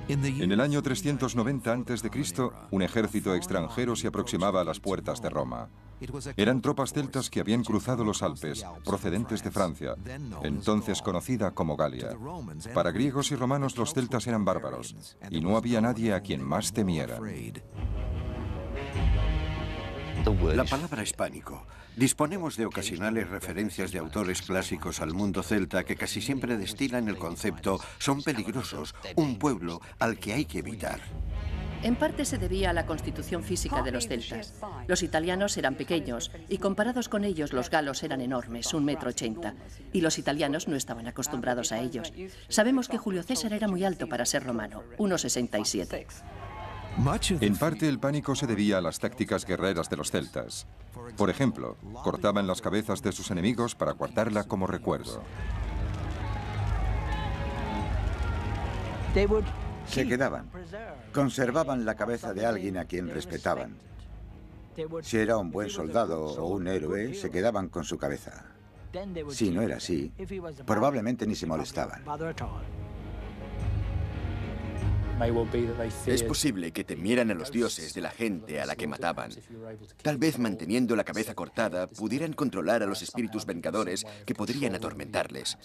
En el año 390 a.C., un ejército extranjero se aproximaba a las puertas de Roma. Eran tropas celtas que habían cruzado los Alpes, procedentes de Francia, entonces conocida como Galia. Para griegos y romanos los celtas eran bárbaros, y no había nadie a quien más temieran. La palabra es pánico. Disponemos de ocasionales referencias de autores clásicos al mundo celta que casi siempre destilan el concepto "son peligrosos, un pueblo al que hay que evitar". En parte se debía a la constitución física de los celtas. Los italianos eran pequeños y comparados con ellos los galos eran enormes, 1,80 m, y los italianos no estaban acostumbrados a ellos. Sabemos que Julio César era muy alto para ser romano, 1,67 m. En parte el pánico se debía a las tácticas guerreras de los celtas. Por ejemplo, cortaban las cabezas de sus enemigos para guardarla como recuerdo. Se quedaban. Conservaban la cabeza de alguien a quien respetaban. Si era un buen soldado o un héroe, se quedaban con su cabeza. Si no era así, probablemente ni se molestaban. Es posible que temieran a los dioses de la gente a la que mataban. Tal vez manteniendo la cabeza cortada pudieran controlar a los espíritus vengadores que podrían atormentarles.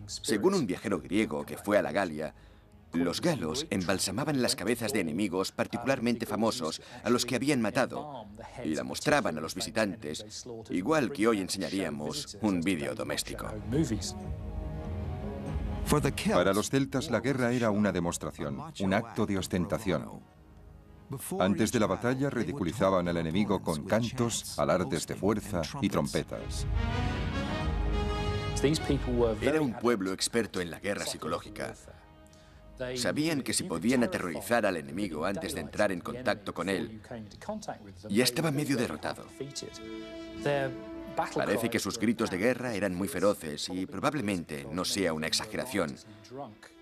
Según un viajero griego que fue a la Galia, los galos embalsamaban las cabezas de enemigos particularmente famosos a los que habían matado y la mostraban a los visitantes, igual que hoy enseñaríamos un vídeo doméstico. Para los celtas la guerra era una demostración, un acto de ostentación. Antes de la batalla ridiculizaban al enemigo con cantos, alardes de fuerza y trompetas. Era un pueblo experto en la guerra psicológica. Sabían que si podían aterrorizar al enemigo antes de entrar en contacto con él, ya estaba medio derrotado. Parece que sus gritos de guerra eran muy feroces y probablemente no sea una exageración,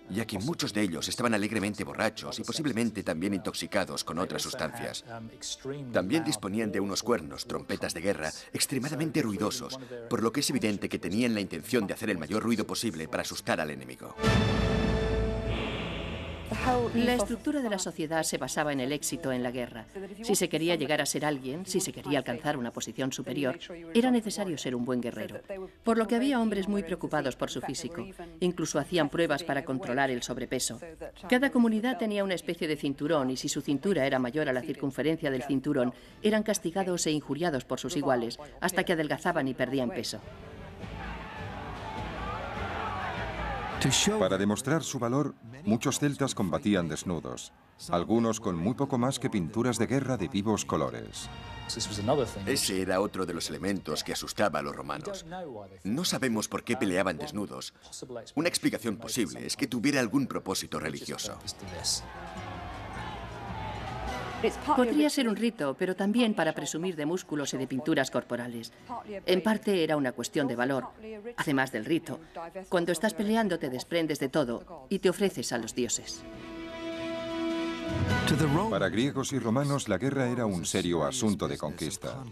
ya que muchos de ellos estaban alegremente borrachos y posiblemente también intoxicados con otras sustancias. También disponían de unos cuernos, trompetas de guerra, extremadamente ruidosos, por lo que es evidente que tenían la intención de hacer el mayor ruido posible para asustar al enemigo. La estructura de la sociedad se basaba en el éxito en la guerra. Si se quería llegar a ser alguien, si se quería alcanzar una posición superior, era necesario ser un buen guerrero. Por lo que había hombres muy preocupados por su físico. Incluso hacían pruebas para controlar el sobrepeso. Cada comunidad tenía una especie de cinturón y si su cintura era mayor a la circunferencia del cinturón, eran castigados e injuriados por sus iguales, hasta que adelgazaban y perdían peso. Para demostrar su valor, muchos celtas combatían desnudos, algunos con muy poco más que pinturas de guerra de vivos colores. Ese era otro de los elementos que asustaba a los romanos. No sabemos por qué peleaban desnudos. Una explicación posible es que tuviera algún propósito religioso. Podría ser un rito, pero también para presumir de músculos y de pinturas corporales. En parte era una cuestión de valor, además del rito. Cuando estás peleando te desprendes de todo y te ofreces a los dioses. Para griegos y romanos la guerra era un serio asunto de conquista.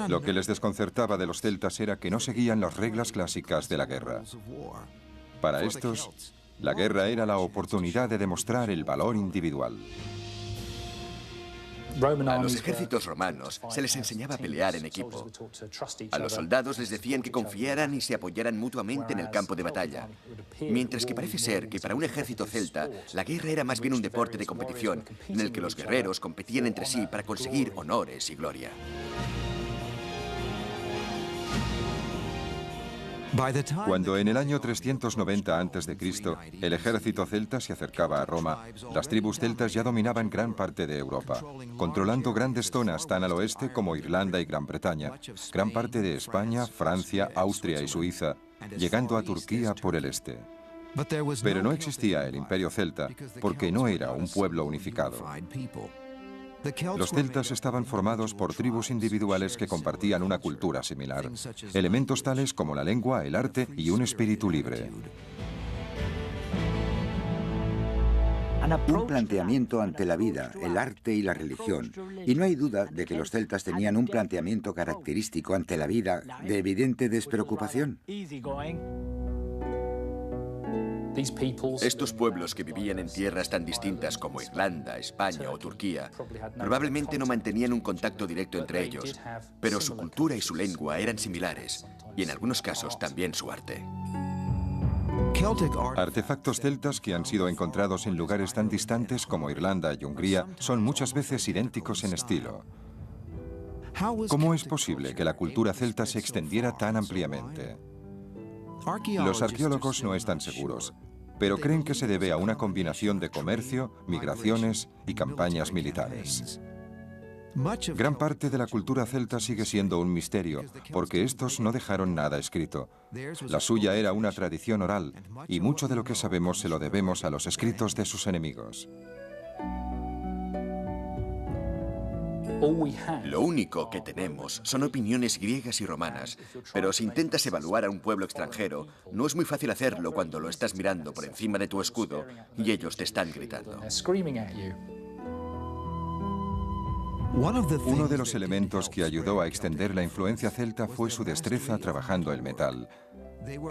Lo que les desconcertaba de los celtas era que no seguían las reglas clásicas de la guerra. Para estos, la guerra era la oportunidad de demostrar el valor individual. A los ejércitos romanos se les enseñaba a pelear en equipo. A los soldados les decían que confiaran y se apoyaran mutuamente en el campo de batalla. Mientras que parece ser que para un ejército celta, la guerra era más bien un deporte de competición, en el que los guerreros competían entre sí para conseguir honores y gloria. Cuando en el año 390 a.C. el ejército celta se acercaba a Roma, las tribus celtas ya dominaban gran parte de Europa, controlando grandes zonas tan al oeste como Irlanda y Gran Bretaña, gran parte de España, Francia, Austria y Suiza, llegando a Turquía por el este. Pero no existía el imperio celta porque no era un pueblo unificado. Los celtas estaban formados por tribus individuales que compartían una cultura similar, elementos tales como la lengua, el arte y un espíritu libre. Un planteamiento ante la vida, el arte y la religión. Y no hay duda de que los celtas tenían un planteamiento característico ante la vida de evidente despreocupación. Estos pueblos que vivían en tierras tan distintas como Irlanda, España o Turquía probablemente no mantenían un contacto directo entre ellos, pero su cultura y su lengua eran similares, y en algunos casos también su arte. Artefactos celtas que han sido encontrados en lugares tan distantes como Irlanda y Hungría son muchas veces idénticos en estilo. ¿Cómo es posible que la cultura celta se extendiera tan ampliamente? Los arqueólogos no están seguros, pero creen que se debe a una combinación de comercio, migraciones y campañas militares. Gran parte de la cultura celta sigue siendo un misterio, porque estos no dejaron nada escrito. La suya era una tradición oral, y mucho de lo que sabemos se lo debemos a los escritos de sus enemigos. Lo único que tenemos son opiniones griegas y romanas, pero si intentas evaluar a un pueblo extranjero, no es muy fácil hacerlo cuando lo estás mirando por encima de tu escudo y ellos te están gritando. Uno de los elementos que ayudó a extender la influencia celta fue su destreza trabajando el metal.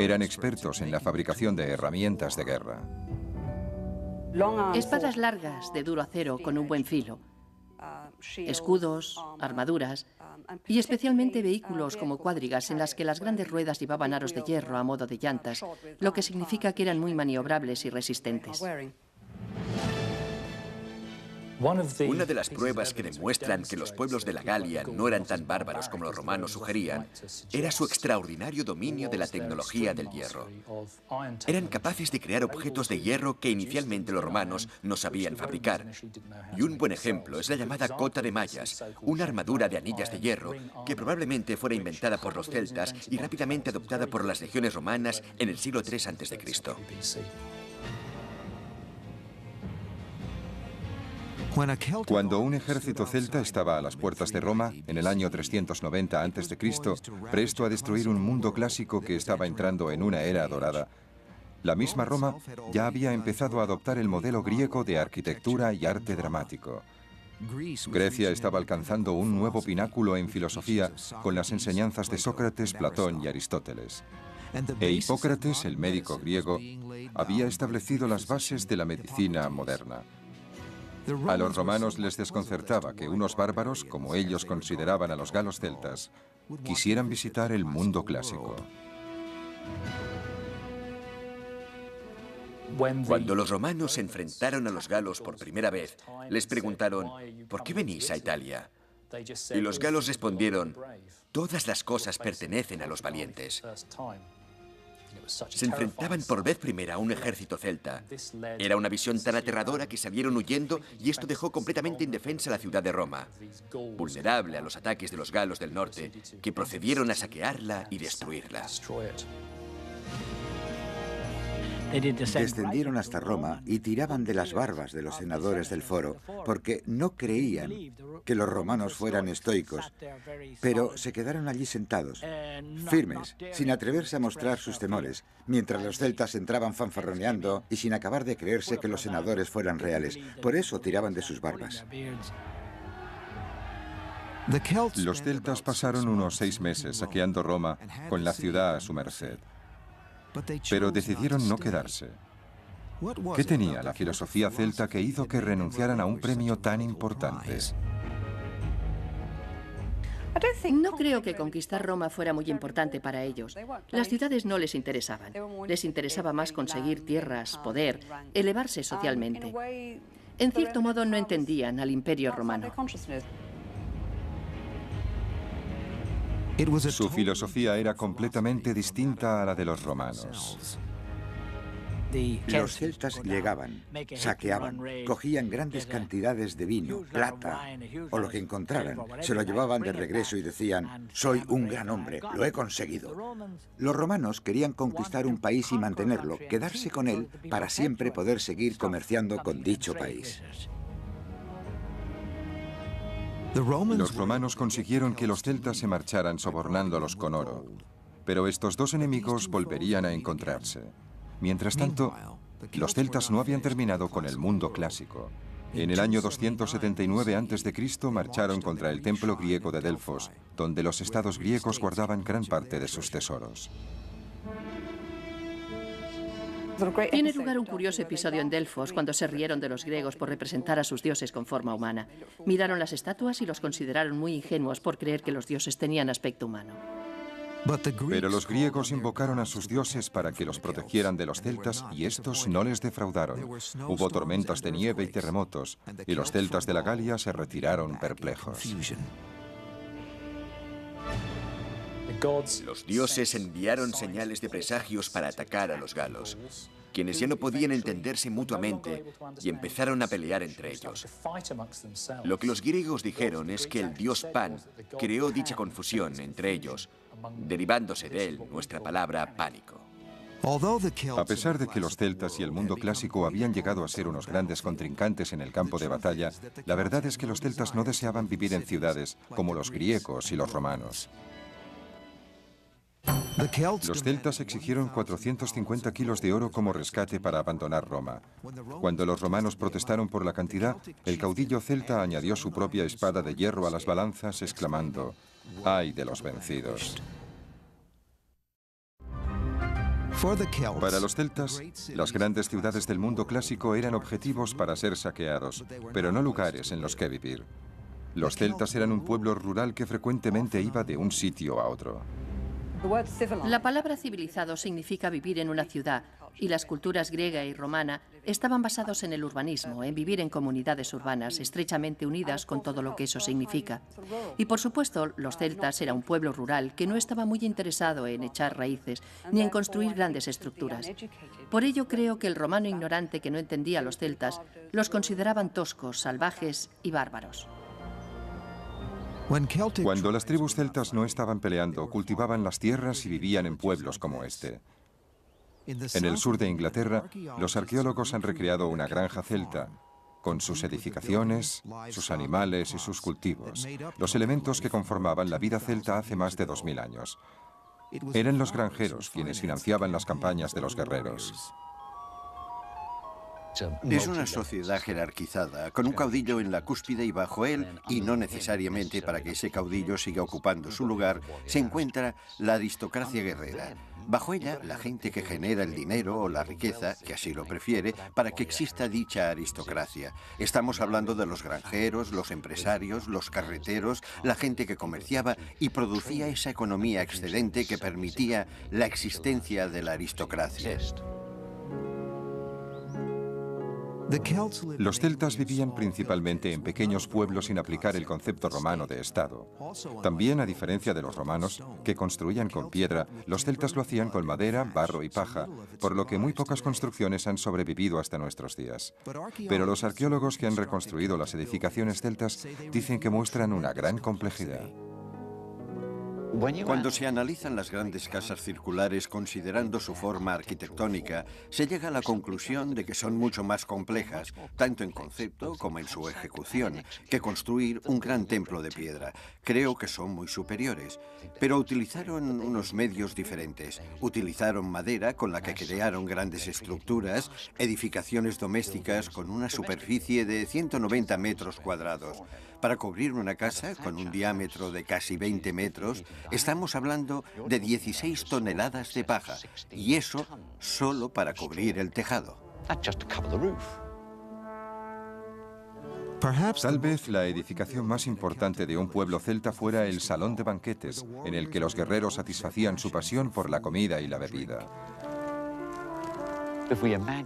Eran expertos en la fabricación de herramientas de guerra. Espadas largas de duro acero con un buen filo, escudos, armaduras y especialmente vehículos como cuadrigas en las que las grandes ruedas llevaban aros de hierro a modo de llantas, lo que significa que eran muy maniobrables y resistentes. Una de las pruebas que demuestran que los pueblos de la Galia no eran tan bárbaros como los romanos sugerían era su extraordinario dominio de la tecnología del hierro. Eran capaces de crear objetos de hierro que inicialmente los romanos no sabían fabricar. Y un buen ejemplo es la llamada cota de mallas, una armadura de anillas de hierro que probablemente fuera inventada por los celtas y rápidamente adoptada por las legiones romanas en el siglo III a.C. Cuando un ejército celta estaba a las puertas de Roma, en el año 390 a.C., presto a destruir un mundo clásico que estaba entrando en una era dorada, la misma Roma ya había empezado a adoptar el modelo griego de arquitectura y arte dramático. Grecia estaba alcanzando un nuevo pináculo en filosofía con las enseñanzas de Sócrates, Platón y Aristóteles. E Hipócrates, el médico griego, había establecido las bases de la medicina moderna. A los romanos les desconcertaba que unos bárbaros, como ellos consideraban a los galos celtas, quisieran visitar el mundo clásico. Cuando los romanos se enfrentaron a los galos por primera vez, les preguntaron, ¿por qué venís a Italia? Y los galos respondieron, todas las cosas pertenecen a los valientes. Se enfrentaban por vez primera a un ejército celta. Era una visión tan aterradora que salieron huyendo y esto dejó completamente indefensa la ciudad de Roma, vulnerable a los ataques de los galos del norte, que procedieron a saquearla y destruirla. Descendieron hasta Roma y tiraban de las barbas de los senadores del foro porque no creían que los romanos fueran estoicos, pero se quedaron allí sentados, firmes, sin atreverse a mostrar sus temores, mientras los celtas entraban fanfarroneando y sin acabar de creerse que los senadores fueran reales. Por eso tiraban de sus barbas. Los celtas pasaron unos 6 meses saqueando Roma con la ciudad a su merced. Pero decidieron no quedarse. ¿Qué tenía la filosofía celta que hizo que renunciaran a un premio tan importante? No creo que conquistar Roma fuera muy importante para ellos. Las ciudades no les interesaban. Les interesaba más conseguir tierras, poder, elevarse socialmente. En cierto modo no entendían al Imperio Romano. Su filosofía era completamente distinta a la de los romanos. Los celtas llegaban, saqueaban, cogían grandes cantidades de vino, plata o lo que encontraran. Se lo llevaban de regreso y decían, soy un gran hombre, lo he conseguido. Los romanos querían conquistar un país y mantenerlo, quedarse con él para siempre poder seguir comerciando con dicho país. Los romanos consiguieron que los celtas se marcharan sobornándolos con oro, pero estos dos enemigos volverían a encontrarse. Mientras tanto, los celtas no habían terminado con el mundo clásico. En el año 279 a.C. marcharon contra el templo griego de Delfos, donde los estados griegos guardaban gran parte de sus tesoros. Tiene lugar un curioso episodio en Delfos cuando se rieron de los griegos por representar a sus dioses con forma humana. Miraron las estatuas y los consideraron muy ingenuos por creer que los dioses tenían aspecto humano. Pero los griegos invocaron a sus dioses para que los protegieran de los celtas y estos no les defraudaron. Hubo tormentas de nieve y terremotos, y los celtas de la Galia se retiraron perplejos. Los dioses enviaron señales de presagios para atacar a los galos, quienes ya no podían entenderse mutuamente y empezaron a pelear entre ellos. Lo que los griegos dijeron es que el dios Pan creó dicha confusión entre ellos, derivándose de él nuestra palabra pánico. A pesar de que los celtas y el mundo clásico habían llegado a ser unos grandes contrincantes en el campo de batalla, la verdad es que los celtas no deseaban vivir en ciudades como los griegos y los romanos. Los celtas exigieron 450 kilos de oro como rescate para abandonar Roma. Cuando los romanos protestaron por la cantidad, el caudillo celta añadió su propia espada de hierro a las balanzas, exclamando: ¡ay de los vencidos! Para los celtas, las grandes ciudades del mundo clásico eran objetivos para ser saqueados, pero no lugares en los que vivir. Los celtas eran un pueblo rural que frecuentemente iba de un sitio a otro. La palabra civilizado significa vivir en una ciudad, y las culturas griega y romana estaban basados en el urbanismo, en vivir en comunidades urbanas estrechamente unidas con todo lo que eso significa. Y por supuesto, los celtas era un pueblo rural que no estaba muy interesado en echar raíces ni en construir grandes estructuras. Por ello creo que el romano ignorante que no entendía a los celtas los consideraban toscos, salvajes y bárbaros. Cuando las tribus celtas no estaban peleando, cultivaban las tierras y vivían en pueblos como este. En el sur de Inglaterra, los arqueólogos han recreado una granja celta, con sus edificaciones, sus animales y sus cultivos, los elementos que conformaban la vida celta hace más de 2000 años. Eran los granjeros quienes financiaban las campañas de los guerreros. Es una sociedad jerarquizada, con un caudillo en la cúspide y bajo él, y no necesariamente para que ese caudillo siga ocupando su lugar, se encuentra la aristocracia guerrera. Bajo ella, la gente que genera el dinero o la riqueza, que así lo prefiere, para que exista dicha aristocracia. Estamos hablando de los granjeros, los empresarios, los carreteros, la gente que comerciaba y producía esa economía excedente que permitía la existencia de la aristocracia. Los celtas vivían principalmente en pequeños pueblos sin aplicar el concepto romano de Estado. También, a diferencia de los romanos, que construían con piedra, los celtas lo hacían con madera, barro y paja, por lo que muy pocas construcciones han sobrevivido hasta nuestros días. Pero los arqueólogos que han reconstruido las edificaciones celtas dicen que muestran una gran complejidad. Cuando se analizan las grandes casas circulares considerando su forma arquitectónica, se llega a la conclusión de que son mucho más complejas, tanto en concepto como en su ejecución, que construir un gran templo de piedra. Creo que son muy superiores, pero utilizaron unos medios diferentes. Utilizaron madera con la que crearon grandes estructuras, edificaciones domésticas con una superficie de 190 metros cuadrados. Para cubrir una casa con un diámetro de casi 20 metros, estamos hablando de 16 toneladas de paja, y eso solo para cubrir el tejado. Tal vez la edificación más importante de un pueblo celta fuera el salón de banquetes, en el que los guerreros satisfacían su pasión por la comida y la bebida.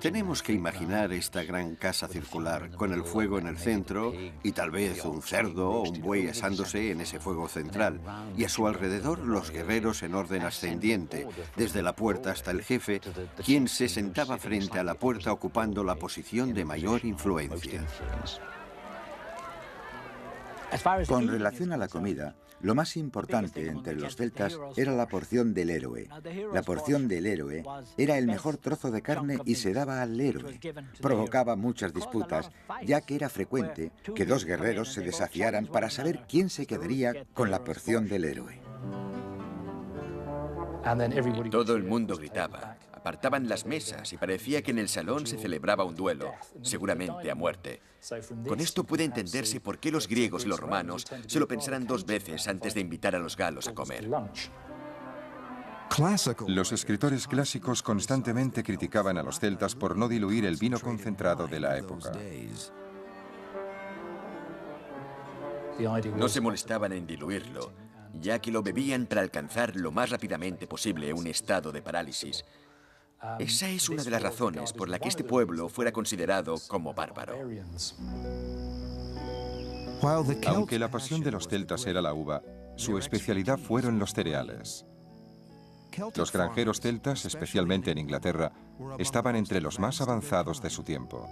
Tenemos que imaginar esta gran casa circular, con el fuego en el centro y tal vez un cerdo o un buey asándose en ese fuego central, y a su alrededor los guerreros en orden ascendiente, desde la puerta hasta el jefe, quien se sentaba frente a la puerta ocupando la posición de mayor influencia. Con relación a la comida, lo más importante entre los celtas era la porción del héroe. La porción del héroe era el mejor trozo de carne y se daba al héroe. Provocaba muchas disputas, ya que era frecuente que dos guerreros se desafiaran para saber quién se quedaría con la porción del héroe. Todo el mundo gritaba, apartaban las mesas y parecía que en el salón se celebraba un duelo, seguramente a muerte. Con esto puede entenderse por qué los griegos y los romanos se lo pensarán dos veces antes de invitar a los galos a comer. Los escritores clásicos constantemente criticaban a los celtas por no diluir el vino concentrado de la época. No se molestaban en diluirlo, ya que lo bebían para alcanzar lo más rápidamente posible un estado de parálisis. Esa es una de las razones por la que este pueblo fuera considerado como bárbaro. Aunque la pasión de los celtas era la uva, su especialidad fueron los cereales. Los granjeros celtas, especialmente en Inglaterra, estaban entre los más avanzados de su tiempo.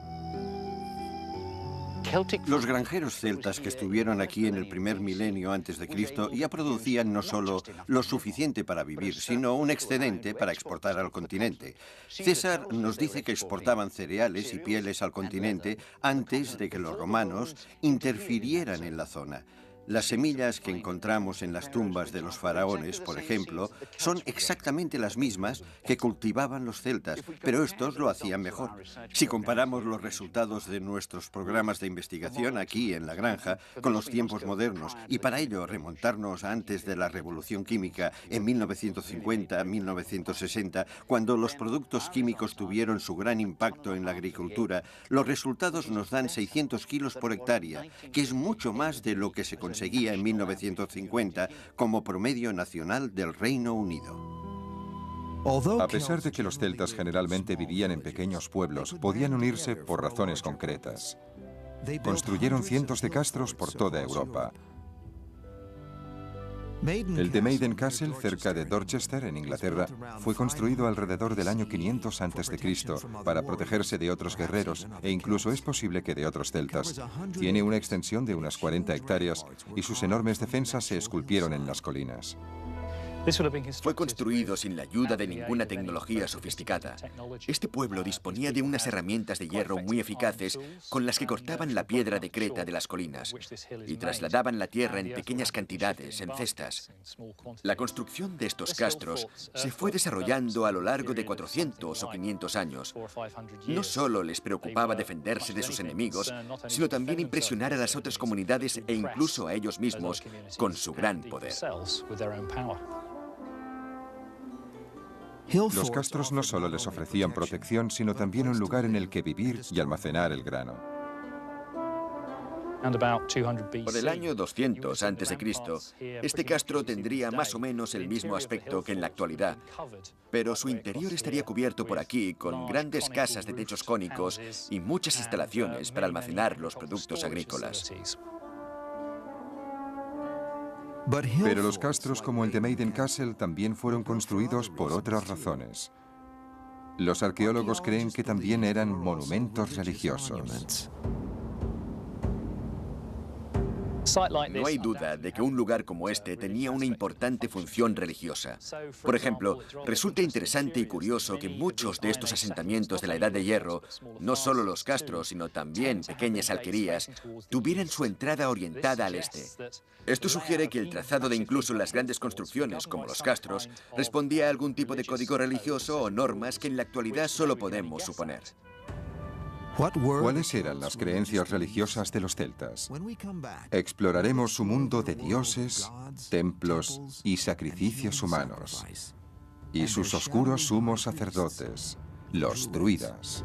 Los granjeros celtas que estuvieron aquí en el primer milenio antes de Cristo ya producían no solo lo suficiente para vivir, sino un excedente para exportar al continente. César nos dice que exportaban cereales y pieles al continente antes de que los romanos interfirieran en la zona. Las semillas que encontramos en las tumbas de los faraones, por ejemplo, son exactamente las mismas que cultivaban los celtas, pero estos lo hacían mejor. Si comparamos los resultados de nuestros programas de investigación aquí en la granja con los tiempos modernos, y para ello remontarnos a antes de la Revolución Química en 1950-1960, cuando los productos químicos tuvieron su gran impacto en la agricultura, los resultados nos dan 600 kilos por hectárea, que es mucho más de lo que se conseguía en 1950 como promedio nacional del Reino Unido. A pesar de que los celtas generalmente vivían en pequeños pueblos, podían unirse por razones concretas. Construyeron cientos de castros por toda Europa. El de Maiden Castle, cerca de Dorchester, en Inglaterra, fue construido alrededor del año 500 a.C. para protegerse de otros guerreros e incluso es posible que de otros celtas. Tiene una extensión de unas 40 hectáreas y sus enormes defensas se esculpieron en las colinas. Fue construido sin la ayuda de ninguna tecnología sofisticada. Este pueblo disponía de unas herramientas de hierro muy eficaces con las que cortaban la piedra de creta de las colinas y trasladaban la tierra en pequeñas cantidades, en cestas. La construcción de estos castros se fue desarrollando a lo largo de 400 o 500 años. No solo les preocupaba defenderse de sus enemigos, sino también impresionar a las otras comunidades e incluso a ellos mismos con su gran poder. Los castros no solo les ofrecían protección, sino también un lugar en el que vivir y almacenar el grano. Por el año 200 a.C., este castro tendría más o menos el mismo aspecto que en la actualidad, pero su interior estaría cubierto por aquí con grandes casas de techos cónicos y muchas instalaciones para almacenar los productos agrícolas. Pero los castros como el de Maiden Castle también fueron construidos por otras razones. Los arqueólogos creen que también eran monumentos religiosos. No hay duda de que un lugar como este tenía una importante función religiosa. Por ejemplo, resulta interesante y curioso que muchos de estos asentamientos de la Edad de Hierro, no solo los castros, sino también pequeñas alquerías, tuvieran su entrada orientada al este. Esto sugiere que el trazado de incluso las grandes construcciones, como los castros, respondía a algún tipo de código religioso o normas que en la actualidad solo podemos suponer. ¿Cuáles eran las creencias religiosas de los celtas? Exploraremos su mundo de dioses, templos y sacrificios humanos, y sus oscuros sumos sacerdotes, los druidas.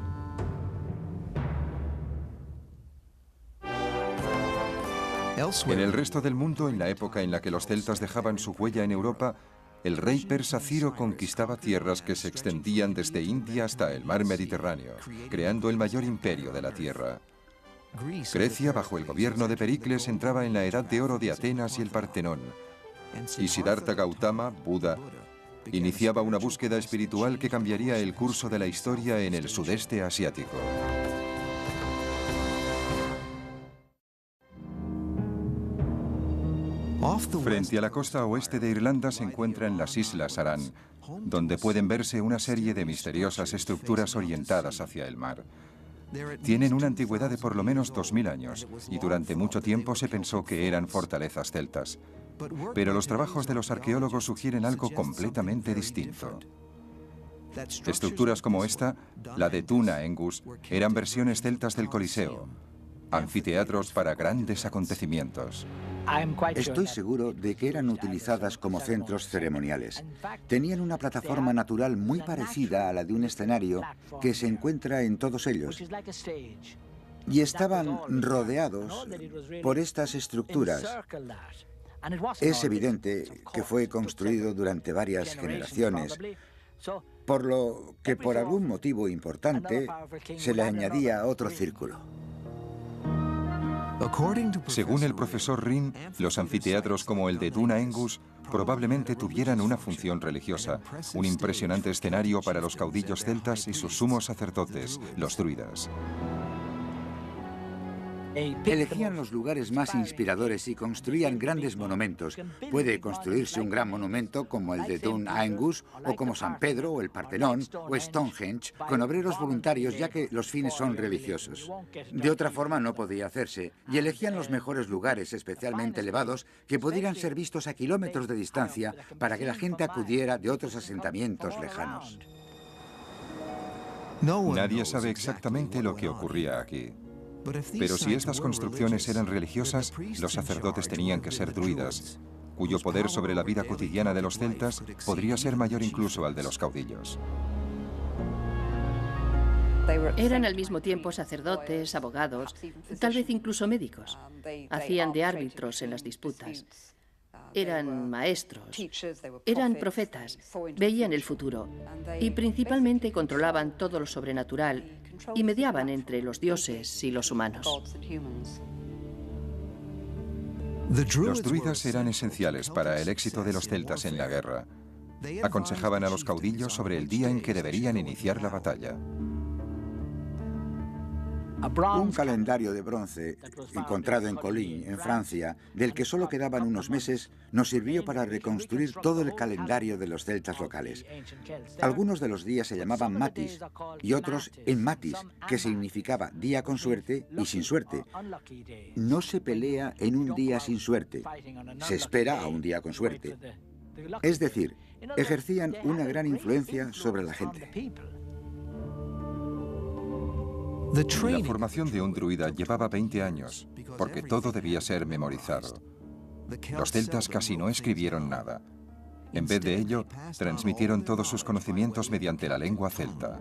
En el resto del mundo, en la época en la que los celtas dejaban su huella en Europa, el rey persa Ciro conquistaba tierras que se extendían desde India hasta el mar Mediterráneo, creando el mayor imperio de la tierra. Grecia, bajo el gobierno de Pericles, entraba en la Edad de Oro de Atenas y el Partenón. Y Siddhartha Gautama, Buda, iniciaba una búsqueda espiritual que cambiaría el curso de la historia en el sudeste asiático. Frente a la costa oeste de Irlanda se encuentran las Islas Aran, donde pueden verse una serie de misteriosas estructuras orientadas hacia el mar. Tienen una antigüedad de por lo menos 2000 años y durante mucho tiempo se pensó que eran fortalezas celtas. Pero los trabajos de los arqueólogos sugieren algo completamente distinto. Estructuras como esta, la de Tuna Engus, eran versiones celtas del Coliseo, anfiteatros para grandes acontecimientos. Estoy seguro de que eran utilizadas como centros ceremoniales. Tenían una plataforma natural muy parecida a la de un escenario que se encuentra en todos ellos. Y estaban rodeados por estas estructuras. Es evidente que fue construido durante varias generaciones, por lo que por algún motivo importante se le añadía otro círculo. Según el profesor Rin, los anfiteatros como el de Dún Aengus probablemente tuvieran una función religiosa, un impresionante escenario para los caudillos celtas y sus sumos sacerdotes, los druidas. Elegían los lugares más inspiradores y construían grandes monumentos. Puede construirse un gran monumento como el de Dún Aengus, o como San Pedro, o el Partenón, o Stonehenge, con obreros voluntarios, ya que los fines son religiosos. De otra forma no podía hacerse, y elegían los mejores lugares, especialmente elevados, que pudieran ser vistos a kilómetros de distancia para que la gente acudiera de otros asentamientos lejanos. Nadie sabe exactamente lo que ocurría aquí. Pero si estas construcciones eran religiosas, los sacerdotes tenían que ser druidas, cuyo poder sobre la vida cotidiana de los celtas podría ser mayor incluso al de los caudillos. Eran al mismo tiempo sacerdotes, abogados, tal vez incluso médicos. Hacían de árbitros en las disputas. Eran maestros, eran profetas, veían el futuro y principalmente controlaban todo lo sobrenatural y mediaban entre los dioses y los humanos. Los druidas eran esenciales para el éxito de los celtas en la guerra. Aconsejaban a los caudillos sobre el día en que deberían iniciar la batalla. Un calendario de bronce encontrado en Colín, en Francia, del que solo quedaban unos meses, nos sirvió para reconstruir todo el calendario de los celtas locales. Algunos de los días se llamaban matis y otros en matis, que significaba día con suerte y sin suerte. No se pelea en un día sin suerte, se espera a un día con suerte. Es decir, ejercían una gran influencia sobre la gente. La formación de un druida llevaba 20 años, porque todo debía ser memorizado. Los celtas casi no escribieron nada. En vez de ello, transmitieron todos sus conocimientos mediante la lengua celta.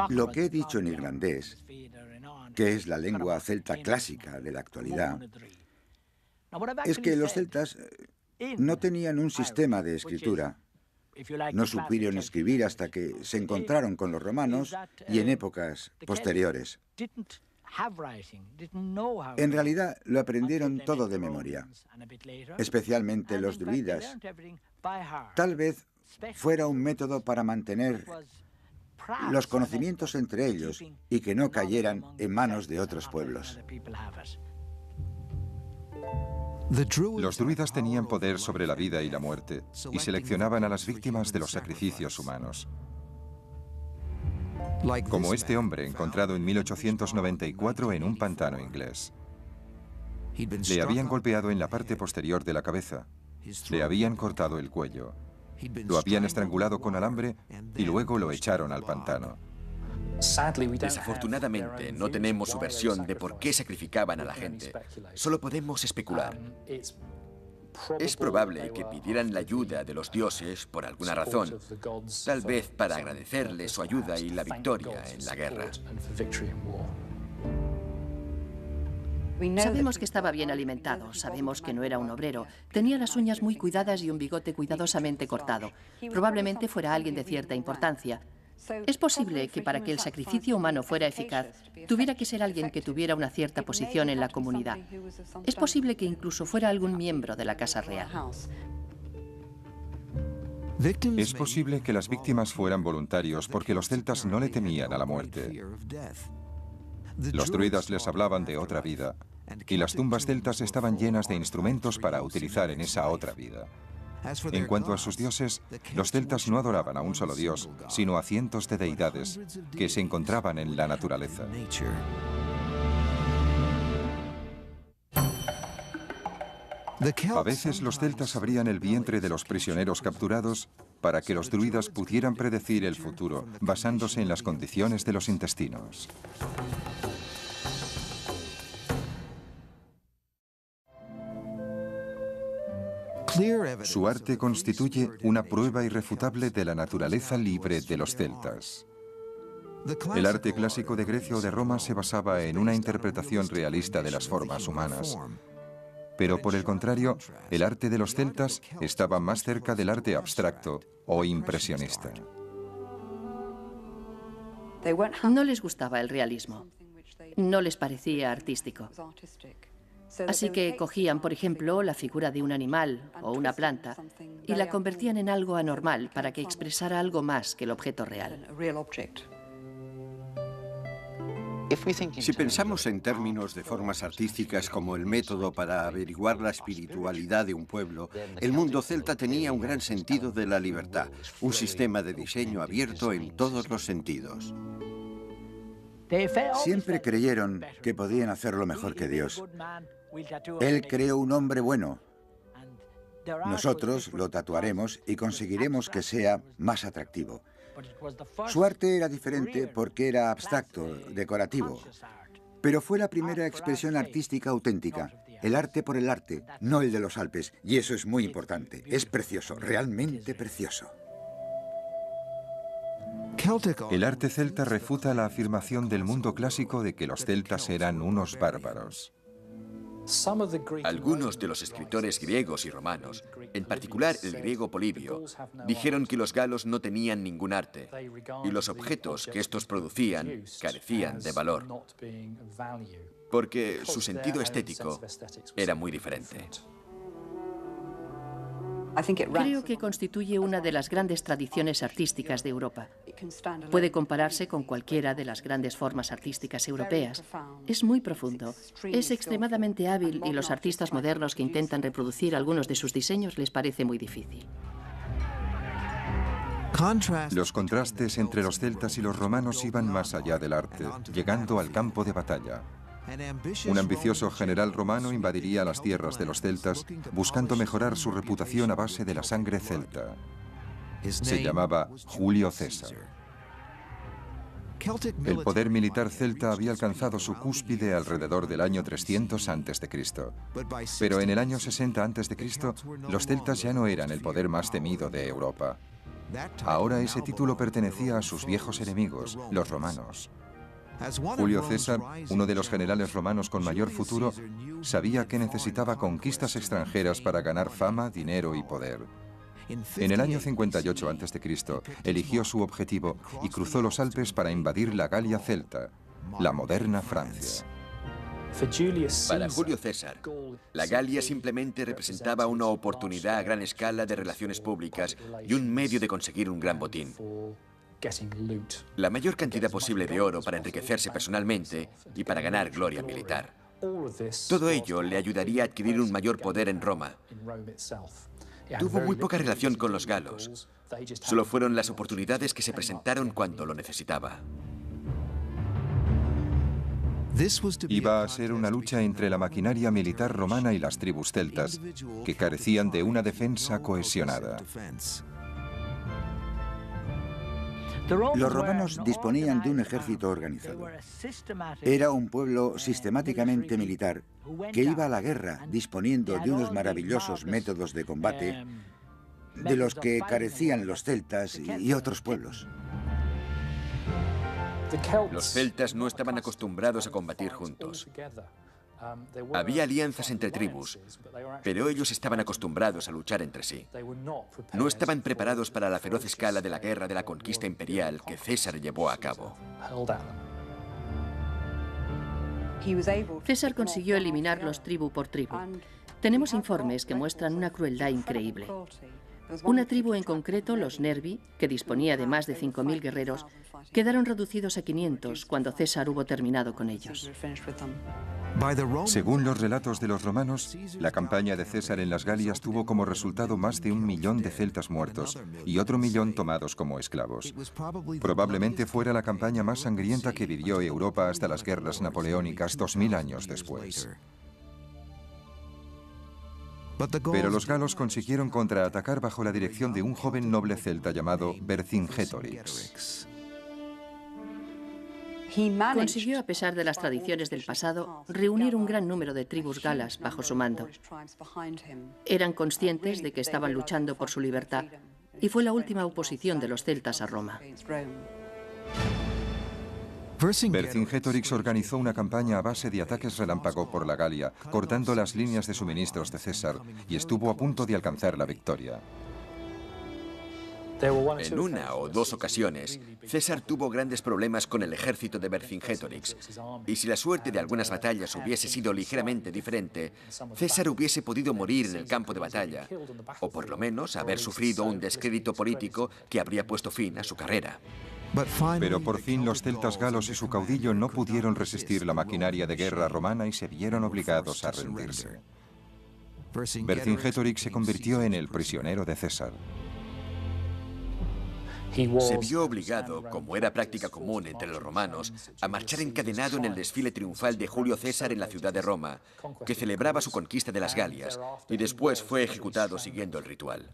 Lo que he dicho en irlandés, que es la lengua celta clásica de la actualidad, es que los celtas no tenían un sistema de escritura. No supieron escribir hasta que se encontraron con los romanos y en épocas posteriores. En realidad lo aprendieron todo de memoria, especialmente los druidas. Tal vez fuera un método para mantener los conocimientos entre ellos y que no cayeran en manos de otros pueblos. Los druidas tenían poder sobre la vida y la muerte y seleccionaban a las víctimas de los sacrificios humanos. Como este hombre encontrado en 1894 en un pantano inglés. Le habían golpeado en la parte posterior de la cabeza, le habían cortado el cuello, lo habían estrangulado con alambre y luego lo echaron al pantano. Desafortunadamente, no tenemos su versión de por qué sacrificaban a la gente. Solo podemos especular. Es probable que pidieran la ayuda de los dioses por alguna razón, tal vez para agradecerles su ayuda y la victoria en la guerra. Sabemos que estaba bien alimentado, sabemos que no era un obrero, tenía las uñas muy cuidadas y un bigote cuidadosamente cortado. Probablemente fuera alguien de cierta importancia. Es posible que para que el sacrificio humano fuera eficaz, tuviera que ser alguien que tuviera una cierta posición en la comunidad. Es posible que incluso fuera algún miembro de la Casa Real. Es posible que las víctimas fueran voluntarios porque los celtas no le temían a la muerte. Los druidas les hablaban de otra vida y las tumbas celtas estaban llenas de instrumentos para utilizar en esa otra vida. En cuanto a sus dioses, los celtas no adoraban a un solo dios, sino a cientos de deidades que se encontraban en la naturaleza. A veces los celtas abrían el vientre de los prisioneros capturados para que los druidas pudieran predecir el futuro, basándose en las condiciones de los intestinos. Su arte constituye una prueba irrefutable de la naturaleza libre de los celtas. El arte clásico de Grecia o de Roma se basaba en una interpretación realista de las formas humanas. Pero por el contrario, el arte de los celtas estaba más cerca del arte abstracto o impresionista. No les gustaba el realismo. No les parecía artístico. Así que cogían, por ejemplo, la figura de un animal o una planta y la convertían en algo anormal para que expresara algo más que el objeto real. Si pensamos en términos de formas artísticas como el método para averiguar la espiritualidad de un pueblo, el mundo celta tenía un gran sentido de la libertad, un sistema de diseño abierto en todos los sentidos. Siempre creyeron que podían hacerlo mejor que Dios. Él creó un hombre bueno. Nosotros lo tatuaremos y conseguiremos que sea más atractivo. Su arte era diferente porque era abstracto, decorativo. Pero fue la primera expresión artística auténtica. El arte por el arte, no el de los Alpes. Y eso es muy importante. Es precioso, realmente precioso. El arte celta refuta la afirmación del mundo clásico de que los celtas eran unos bárbaros. Algunos de los escritores griegos y romanos, en particular el griego Polibio, dijeron que los galos no tenían ningún arte y los objetos que estos producían carecían de valor, porque su sentido estético era muy diferente. Creo que constituye una de las grandes tradiciones artísticas de Europa. Puede compararse con cualquiera de las grandes formas artísticas europeas. Es muy profundo, es extremadamente hábil y los artistas modernos que intentan reproducir algunos de sus diseños les parece muy difícil. Los contrastes entre los celtas y los romanos iban más allá del arte, llegando al campo de batalla. Un ambicioso general romano invadiría las tierras de los celtas buscando mejorar su reputación a base de la sangre celta. Se llamaba Julio César. El poder militar celta había alcanzado su cúspide alrededor del año 300 a.C. Pero en el año 60 a.C., los celtas ya no eran el poder más temido de Europa. Ahora ese título pertenecía a sus viejos enemigos, los romanos. Julio César, uno de los generales romanos con mayor futuro, sabía que necesitaba conquistas extranjeras para ganar fama, dinero y poder. En el año 58 a.C., eligió su objetivo y cruzó los Alpes para invadir la Galia celta, la moderna Francia. Para Julio César, la Galia simplemente representaba una oportunidad a gran escala de relaciones públicas y un medio de conseguir un gran botín. La mayor cantidad posible de oro para enriquecerse personalmente y para ganar gloria militar. Todo ello le ayudaría a adquirir un mayor poder en Roma. Tuvo muy poca relación con los galos. Solo fueron las oportunidades que se presentaron cuando lo necesitaba. Iba a ser una lucha entre la maquinaria militar romana y las tribus celtas, que carecían de una defensa cohesionada. Los romanos disponían de un ejército organizado. Era un pueblo sistemáticamente militar que iba a la guerra disponiendo de unos maravillosos métodos de combate de los que carecían los celtas y otros pueblos. Los celtas no estaban acostumbrados a combatir juntos. Había alianzas entre tribus, pero ellos estaban acostumbrados a luchar entre sí. No estaban preparados para la feroz escala de la guerra de la conquista imperial que César llevó a cabo. César consiguió eliminarlos tribu por tribu. Tenemos informes que muestran una crueldad increíble. Una tribu en concreto, los Nervi, que disponía de más de 5.000 guerreros, quedaron reducidos a 500 cuando César hubo terminado con ellos. Según los relatos de los romanos, la campaña de César en las Galias tuvo como resultado más de 1 millón de celtas muertos y otro 1 millón tomados como esclavos. Probablemente fuera la campaña más sangrienta que vivió Europa hasta las guerras napoleónicas 2000 años después. Pero los galos consiguieron contraatacar bajo la dirección de un joven noble celta llamado Vercingetorix. Consiguió, a pesar de las tradiciones del pasado, reunir un gran número de tribus galas bajo su mando. Eran conscientes de que estaban luchando por su libertad y fue la última oposición de los celtas a Roma. Vercingetorix organizó una campaña a base de ataques relámpago por la Galia, cortando las líneas de suministros de César, y estuvo a punto de alcanzar la victoria. En una o dos ocasiones, César tuvo grandes problemas con el ejército de Vercingetorix, y si la suerte de algunas batallas hubiese sido ligeramente diferente, César hubiese podido morir en el campo de batalla, o por lo menos haber sufrido un descrédito político que habría puesto fin a su carrera. Pero por fin los celtas galos y su caudillo no pudieron resistir la maquinaria de guerra romana y se vieron obligados a rendirse. Vercingetorix se convirtió en el prisionero de César. Se vio obligado, como era práctica común entre los romanos, a marchar encadenado en el desfile triunfal de Julio César en la ciudad de Roma, que celebraba su conquista de las Galias, y después fue ejecutado siguiendo el ritual.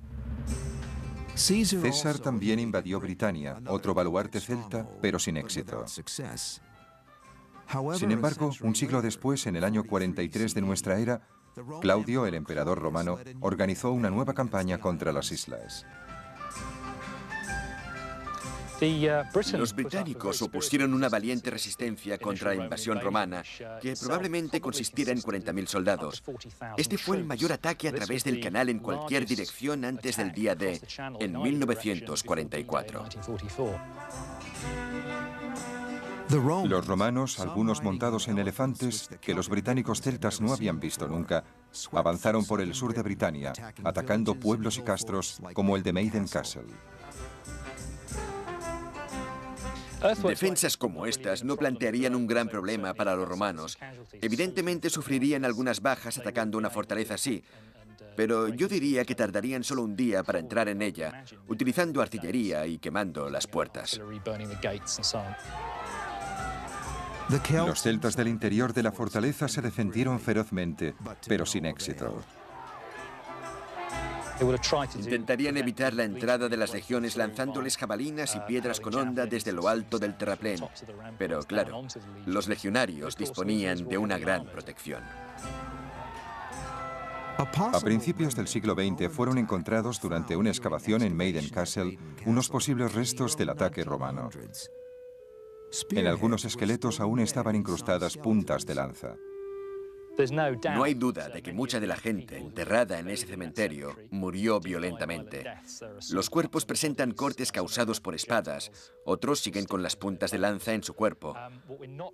César también invadió Britania, otro baluarte celta, pero sin éxito. Sin embargo, un siglo después, en el año 43 de nuestra era, Claudio, el emperador romano, organizó una nueva campaña contra las islas. Los británicos opusieron una valiente resistencia contra la invasión romana, que probablemente consistiera en 40.000 soldados. Este fue el mayor ataque a través del canal en cualquier dirección antes del día D, en 1944. Los romanos, algunos montados en elefantes, que los británicos celtas no habían visto nunca, avanzaron por el sur de Britania, atacando pueblos y castros como el de Maiden Castle. Defensas como estas no plantearían un gran problema para los romanos. Evidentemente sufrirían algunas bajas atacando una fortaleza así, pero yo diría que tardarían solo un día para entrar en ella, utilizando artillería y quemando las puertas. Los celtas del interior de la fortaleza se defendieron ferozmente, pero sin éxito. Intentarían evitar la entrada de las legiones lanzándoles jabalinas y piedras con honda desde lo alto del terraplén. Pero claro, los legionarios disponían de una gran protección. A principios del siglo XX fueron encontrados durante una excavación en Maiden Castle unos posibles restos del ataque romano. En algunos esqueletos aún estaban incrustadas puntas de lanza. No hay duda de que mucha de la gente enterrada en ese cementerio murió violentamente. Los cuerpos presentan cortes causados por espadas, otros siguen con las puntas de lanza en su cuerpo.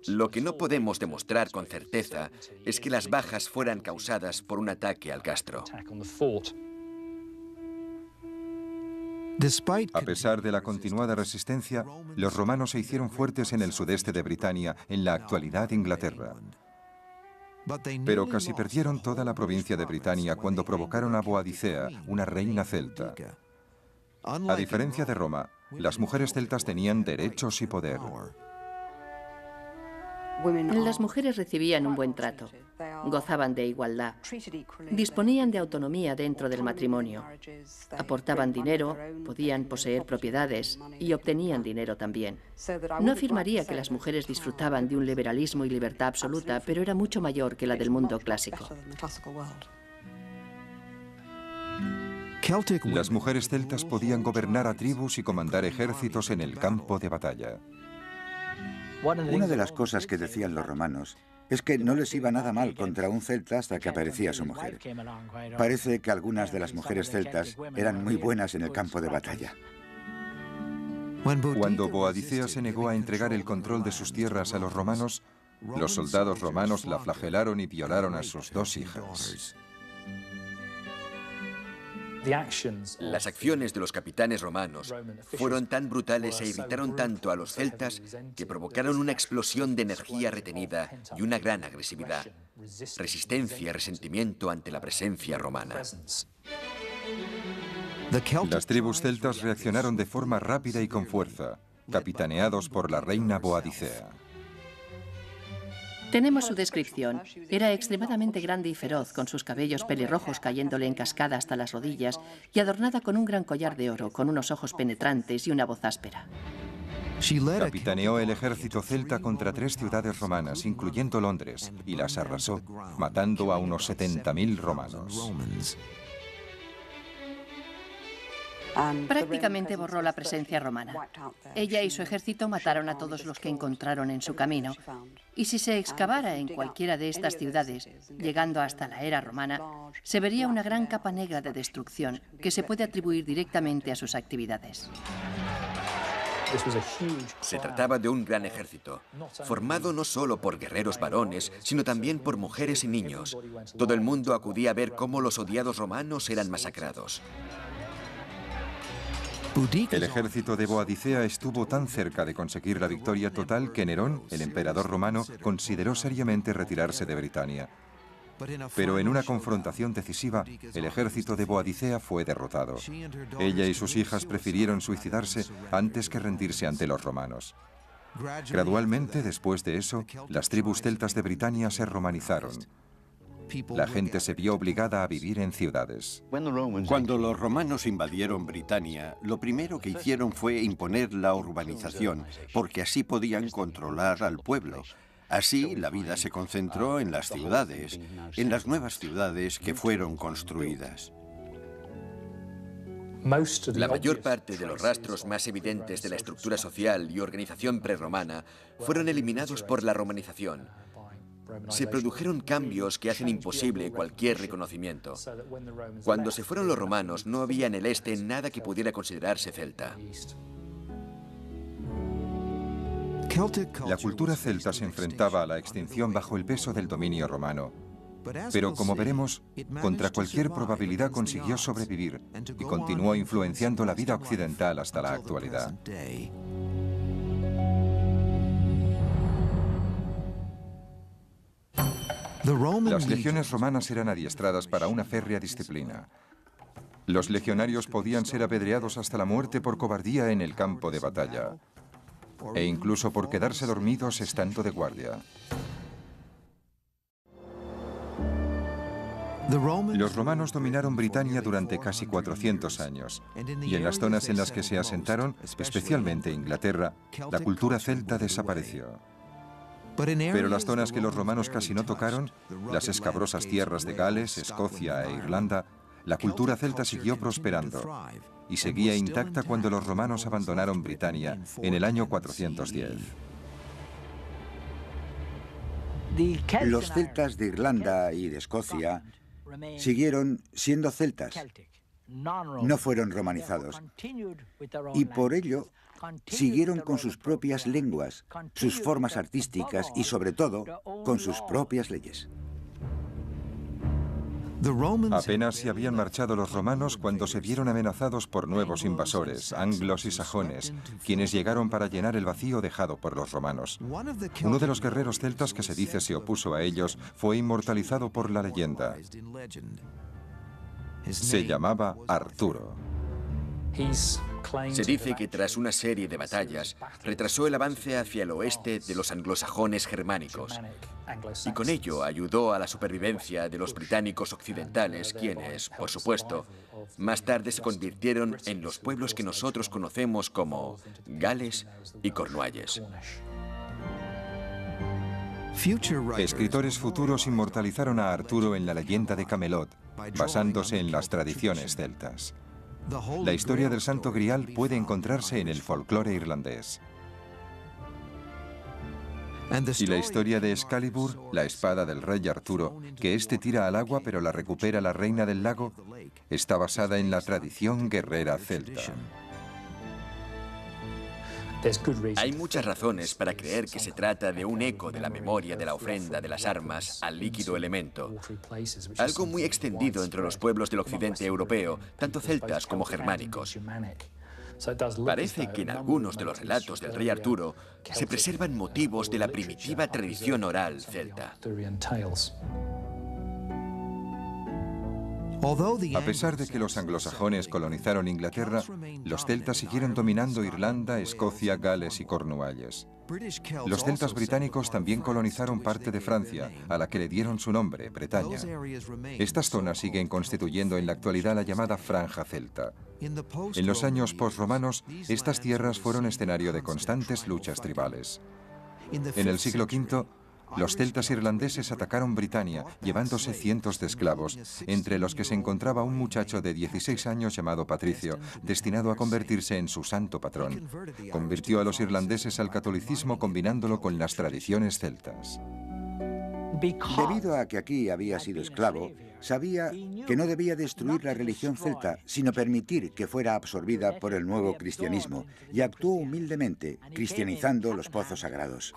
Lo que no podemos demostrar con certeza es que las bajas fueran causadas por un ataque al castro. A pesar de la continuada resistencia, los romanos se hicieron fuertes en el sudeste de Britania, en la actualidad Inglaterra. Pero casi perdieron toda la provincia de Britania cuando provocaron a Boadicea, una reina celta. A diferencia de Roma, las mujeres celtas tenían derechos y poder. Las mujeres recibían un buen trato, gozaban de igualdad, disponían de autonomía dentro del matrimonio, aportaban dinero, podían poseer propiedades y obtenían dinero también. No afirmaría que las mujeres disfrutaban de un liberalismo y libertad absoluta, pero era mucho mayor que la del mundo clásico. Las mujeres celtas podían gobernar a tribus y comandar ejércitos en el campo de batalla. Una de las cosas que decían los romanos es que no les iba nada mal contra un celta hasta que aparecía su mujer. Parece que algunas de las mujeres celtas eran muy buenas en el campo de batalla. Cuando Boadicea se negó a entregar el control de sus tierras a los romanos, los soldados romanos la flagelaron y violaron a sus 2 hijas. Las acciones de los capitanes romanos fueron tan brutales e irritaron tanto a los celtas que provocaron una explosión de energía retenida y una gran agresividad, resistencia y resentimiento ante la presencia romana. Las tribus celtas reaccionaron de forma rápida y con fuerza, capitaneados por la reina Boadicea. Tenemos su descripción. Era extremadamente grande y feroz, con sus cabellos pelirrojos cayéndole en cascada hasta las rodillas y adornada con un gran collar de oro, con unos ojos penetrantes y una voz áspera. Capitaneó el ejército celta contra 3 ciudades romanas, incluyendo Londres, y las arrasó, matando a unos 70.000 romanos. Prácticamente borró la presencia romana. Ella y su ejército mataron a todos los que encontraron en su camino. Y si se excavara en cualquiera de estas ciudades, llegando hasta la era romana, se vería una gran capa negra de destrucción que se puede atribuir directamente a sus actividades. Se trataba de un gran ejército, formado no solo por guerreros varones, sino también por mujeres y niños. Todo el mundo acudía a ver cómo los odiados romanos eran masacrados. El ejército de Boadicea estuvo tan cerca de conseguir la victoria total que Nerón, el emperador romano, consideró seriamente retirarse de Britania. Pero en una confrontación decisiva, el ejército de Boadicea fue derrotado. Ella y sus hijas prefirieron suicidarse antes que rendirse ante los romanos. Gradualmente, después de eso, las tribus celtas de Britania se romanizaron. La gente se vio obligada a vivir en ciudades. Cuando los romanos invadieron Britania, lo primero que hicieron fue imponer la urbanización, porque así podían controlar al pueblo. Así, la vida se concentró en las ciudades, en las nuevas ciudades que fueron construidas. La mayor parte de los rastros más evidentes de la estructura social y organización prerromana fueron eliminados por la romanización. Se produjeron cambios que hacen imposible cualquier reconocimiento. Cuando se fueron los romanos, no había en el este nada que pudiera considerarse celta. La cultura celta se enfrentaba a la extinción bajo el peso del dominio romano. Pero como veremos, contra cualquier probabilidad consiguió sobrevivir y continuó influenciando la vida occidental hasta la actualidad. Las legiones romanas eran adiestradas para una férrea disciplina. Los legionarios podían ser apedreados hasta la muerte por cobardía en el campo de batalla, e incluso por quedarse dormidos estando de guardia. Los romanos dominaron Britania durante casi 400 años, y en las zonas en las que se asentaron, especialmente Inglaterra, la cultura celta desapareció. Pero las zonas que los romanos casi no tocaron, las escabrosas tierras de Gales, Escocia e Irlanda, la cultura celta siguió prosperando y seguía intacta cuando los romanos abandonaron Britania en el año 410. Los celtas de Irlanda y de Escocia siguieron siendo celtas, no fueron romanizados, y por ello siguieron con sus propias lenguas, sus formas artísticas y sobre todo con sus propias leyes. Apenas se habían marchado los romanos cuando se vieron amenazados por nuevos invasores, anglos y sajones, quienes llegaron para llenar el vacío dejado por los romanos. Uno de los guerreros celtas que se dice se opuso a ellos fue inmortalizado por la leyenda. Se llamaba Arturo. Se dice que tras una serie de batallas, retrasó el avance hacia el oeste de los anglosajones germánicos, y con ello ayudó a la supervivencia de los británicos occidentales, quienes, por supuesto, más tarde se convirtieron en los pueblos que nosotros conocemos como Gales y Cornualles. Escritores futuros inmortalizaron a Arturo en la leyenda de Camelot, basándose en las tradiciones celtas. La historia del Santo Grial puede encontrarse en el folclore irlandés. Y la historia de Excalibur, la espada del rey Arturo, que éste tira al agua pero la recupera la reina del lago, está basada en la tradición guerrera celta. Hay muchas razones para creer que se trata de un eco de la memoria de la ofrenda de las armas al líquido elemento, algo muy extendido entre los pueblos del occidente europeo, tanto celtas como germánicos. Parece que en algunos de los relatos del rey Arturo se preservan motivos de la primitiva tradición oral celta. A pesar de que los anglosajones colonizaron Inglaterra, los celtas siguieron dominando Irlanda, Escocia, Gales y Cornualles. Los celtas británicos también colonizaron parte de Francia, a la que le dieron su nombre, Bretaña. Estas zonas siguen constituyendo en la actualidad la llamada Franja Celta. En los años posromanos, estas tierras fueron escenario de constantes luchas tribales. En el siglo V, los celtas irlandeses atacaron Britania, llevándose cientos de esclavos, entre los que se encontraba un muchacho de 16 años llamado Patricio, destinado a convertirse en su santo patrón. Convirtió a los irlandeses al catolicismo combinándolo con las tradiciones celtas. Debido a que aquí había sido esclavo, sabía que no debía destruir la religión celta, sino permitir que fuera absorbida por el nuevo cristianismo, y actuó humildemente, cristianizando los pozos sagrados.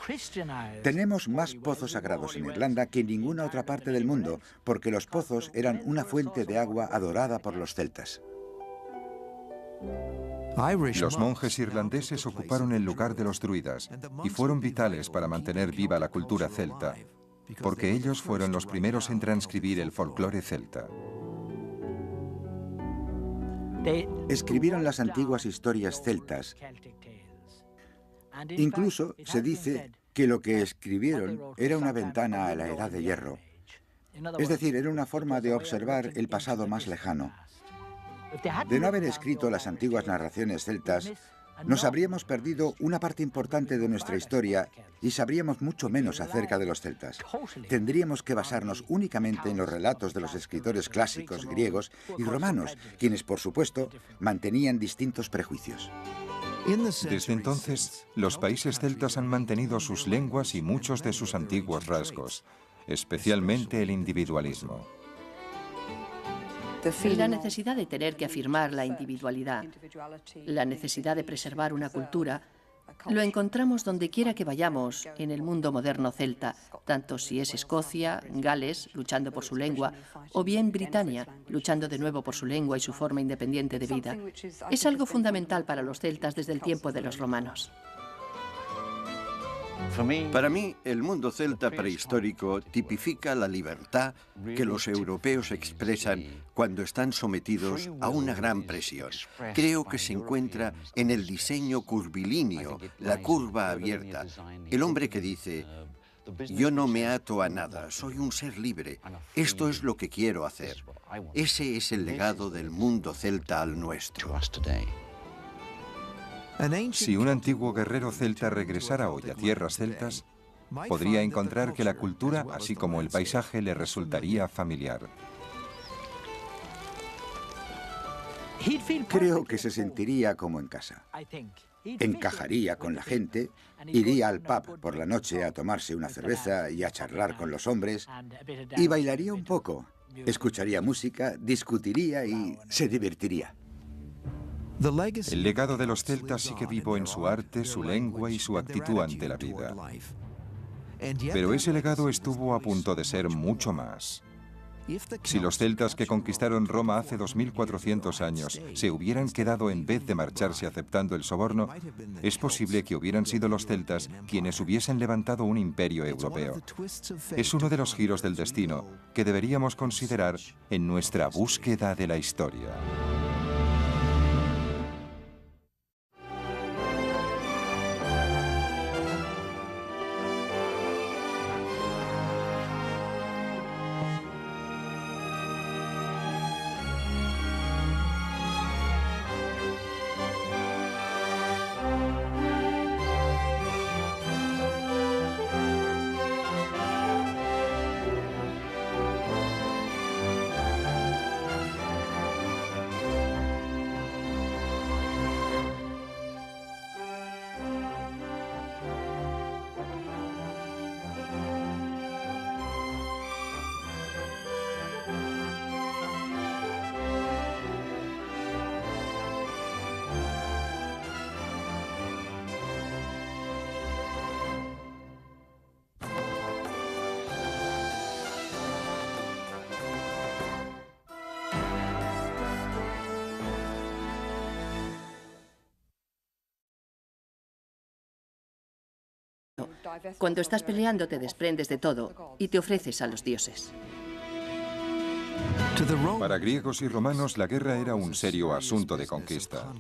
Tenemos más pozos sagrados en Irlanda que en ninguna otra parte del mundo, porque los pozos eran una fuente de agua adorada por los celtas. Los monjes irlandeses ocuparon el lugar de los druidas y fueron vitales para mantener viva la cultura celta, porque ellos fueron los primeros en transcribir el folclore celta. Escribieron las antiguas historias celtas. Incluso se dice que lo que escribieron era una ventana a la Edad de Hierro. Es decir, era una forma de observar el pasado más lejano. De no haber escrito las antiguas narraciones celtas, nos habríamos perdido una parte importante de nuestra historia y sabríamos mucho menos acerca de los celtas. Tendríamos que basarnos únicamente en los relatos de los escritores clásicos griegos y romanos, quienes, por supuesto, mantenían distintos prejuicios. Desde entonces, los países celtas han mantenido sus lenguas y muchos de sus antiguos rasgos, especialmente el individualismo. La necesidad de tener que afirmar la individualidad, la necesidad de preservar una cultura, lo encontramos donde quiera que vayamos en el mundo moderno celta, tanto si es Escocia, Gales, luchando por su lengua, o bien Britania, luchando de nuevo por su lengua y su forma independiente de vida. Es algo fundamental para los celtas desde el tiempo de los romanos. Para mí, el mundo celta prehistórico tipifica la libertad que los europeos expresan cuando están sometidos a una gran presión. Creo que se encuentra en el diseño curvilíneo, la curva abierta. El hombre que dice: yo no me ato a nada, soy un ser libre. Esto es lo que quiero hacer. Ese es el legado del mundo celta al nuestro. Si un antiguo guerrero celta regresara hoy a tierras celtas, podría encontrar que la cultura, así como el paisaje, le resultaría familiar. Creo que se sentiría como en casa. Encajaría con la gente, iría al pub por la noche a tomarse una cerveza y a charlar con los hombres, y bailaría un poco, escucharía música, discutiría y se divertiría. El legado de los celtas sigue vivo en su arte, su lengua y su actitud ante la vida. Pero ese legado estuvo a punto de ser mucho más. Si los celtas que conquistaron Roma hace 2400 años se hubieran quedado en vez de marcharse aceptando el soborno, es posible que hubieran sido los celtas quienes hubiesen levantado un imperio europeo. Es uno de los giros del destino que deberíamos considerar en nuestra búsqueda de la historia. Cuando estás peleando te desprendes de todo y te ofreces a los dioses. Para griegos y romanos, la guerra era un serio asunto de conquista.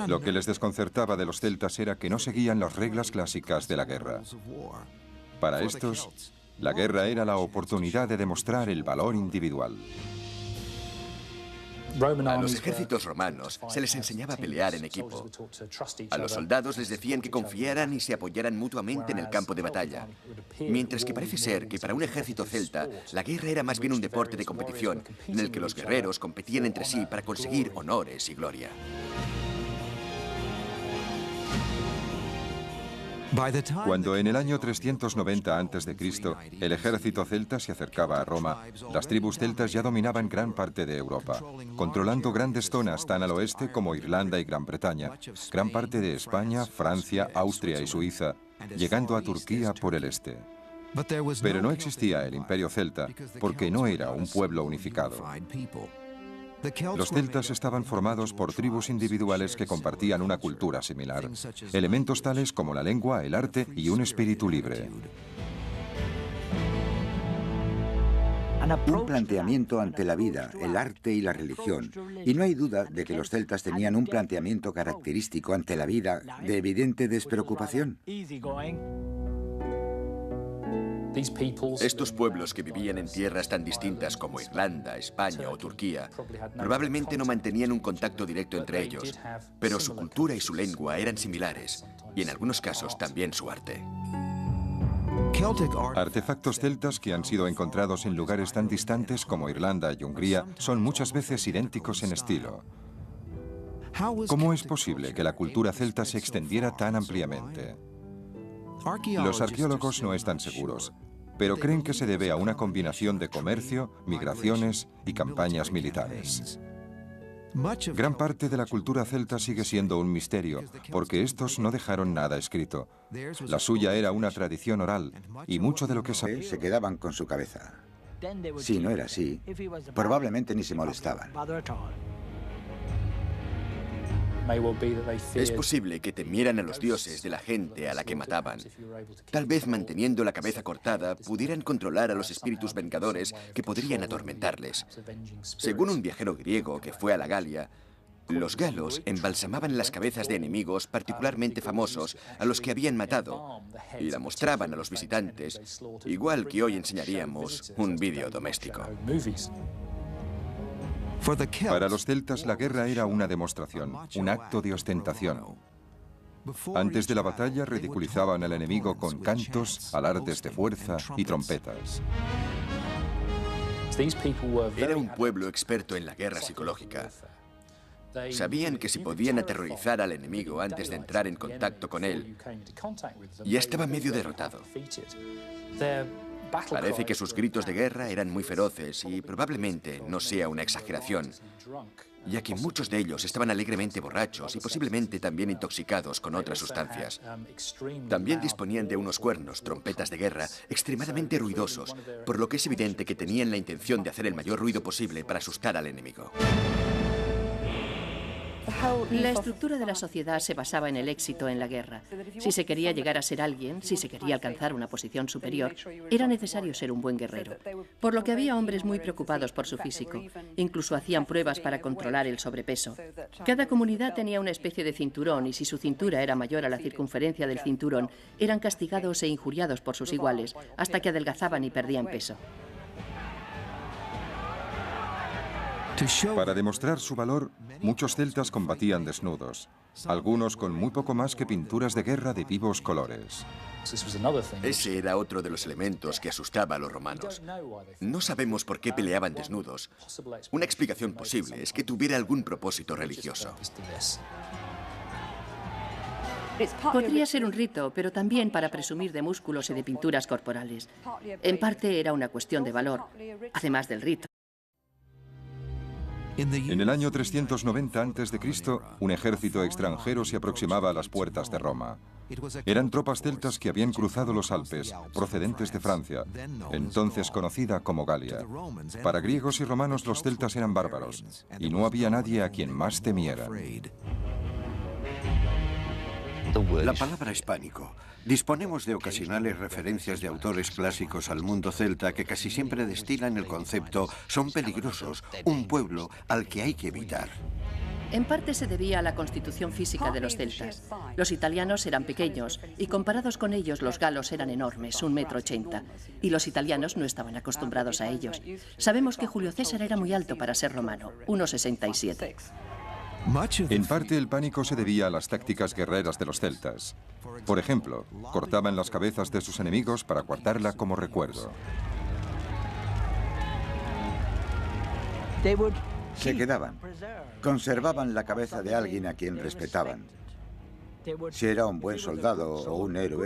Lo que les desconcertaba de los celtas era que no seguían las reglas clásicas de la guerra. Para estos, la guerra era la oportunidad de demostrar el valor individual. A los ejércitos romanos se les enseñaba a pelear en equipo. A los soldados les decían que confiaran y se apoyaran mutuamente en el campo de batalla. Mientras que parece ser que para un ejército celta, la guerra era más bien un deporte de competición, en el que los guerreros competían entre sí para conseguir honores y gloria. Cuando en el año 390 a.C. el ejército celta se acercaba a Roma, las tribus celtas ya dominaban gran parte de Europa, controlando grandes zonas tan al oeste como Irlanda y Gran Bretaña, gran parte de España, Francia, Austria y Suiza, llegando a Turquía por el este. Pero no existía el imperio celta porque no era un pueblo unificado. Los celtas estaban formados por tribus individuales que compartían una cultura similar, elementos tales como la lengua, el arte y un espíritu libre. Un planteamiento ante la vida, el arte y la religión. Y no hay duda de que los celtas tenían un planteamiento característico ante la vida de evidente despreocupación. Estos pueblos que vivían en tierras tan distintas como Irlanda, España o Turquía probablemente no mantenían un contacto directo entre ellos, pero su cultura y su lengua eran similares, y en algunos casos también su arte. Artefactos celtas que han sido encontrados en lugares tan distantes como Irlanda y Hungría son muchas veces idénticos en estilo. ¿Cómo es posible que la cultura celta se extendiera tan ampliamente? Los arqueólogos no están seguros, pero creen que se debe a una combinación de comercio, migraciones y campañas militares. Gran parte de la cultura celta sigue siendo un misterio, porque estos no dejaron nada escrito. La suya era una tradición oral, y mucho de lo que se quedaban con su cabeza. Si no era así, probablemente ni se molestaban. Es posible que temieran a los dioses de la gente a la que mataban. Tal vez manteniendo la cabeza cortada pudieran controlar a los espíritus vengadores que podrían atormentarles. Según un viajero griego que fue a la Galia, los galos embalsamaban las cabezas de enemigos particularmente famosos a los que habían matado y la mostraban a los visitantes, igual que hoy enseñaríamos un vídeo doméstico. Para los celtas la guerra era una demostración, un acto de ostentación. Antes de la batalla ridiculizaban al enemigo con cantos, alardes de fuerza y trompetas. Era un pueblo experto en la guerra psicológica. Sabían que si podían aterrorizar al enemigo antes de entrar en contacto con él, ya estaba medio derrotado. Parece que sus gritos de guerra eran muy feroces y probablemente no sea una exageración, ya que muchos de ellos estaban alegremente borrachos y posiblemente también intoxicados con otras sustancias. También disponían de unos cuernos, trompetas de guerra, extremadamente ruidosos, por lo que es evidente que tenían la intención de hacer el mayor ruido posible para asustar al enemigo. La estructura de la sociedad se basaba en el éxito en la guerra. Si se quería llegar a ser alguien, si se quería alcanzar una posición superior, era necesario ser un buen guerrero. Por lo que había hombres muy preocupados por su físico. Incluso hacían pruebas para controlar el sobrepeso. Cada comunidad tenía una especie de cinturón y si su cintura era mayor a la circunferencia del cinturón, eran castigados e injuriados por sus iguales, hasta que adelgazaban y perdían peso. Para demostrar su valor, muchos celtas combatían desnudos, algunos con muy poco más que pinturas de guerra de vivos colores. Ese era otro de los elementos que asustaba a los romanos. No sabemos por qué peleaban desnudos. Una explicación posible es que tuviera algún propósito religioso. Podría ser un rito, pero también para presumir de músculos y de pinturas corporales. En parte era una cuestión de valor, además del rito. En el año 390 a.C., un ejército extranjero se aproximaba a las puertas de Roma. Eran tropas celtas que habían cruzado los Alpes, procedentes de Francia, entonces conocida como Galia. Para griegos y romanos los celtas eran bárbaros, y no había nadie a quien más temieran. La palabra hispánico. Disponemos de ocasionales referencias de autores clásicos al mundo celta que casi siempre destilan el concepto son peligrosos, un pueblo al que hay que evitar. En parte se debía a la constitución física de los celtas. Los italianos eran pequeños y comparados con ellos los galos eran enormes, 1,80 m, y los italianos no estaban acostumbrados a ellos. Sabemos que Julio César era muy alto para ser romano, 1,67 m. En parte el pánico se debía a las tácticas guerreras de los celtas. Por ejemplo, cortaban las cabezas de sus enemigos para guardarla como recuerdo. Se quedaban. Conservaban la cabeza de alguien a quien respetaban. Si era un buen soldado o un héroe,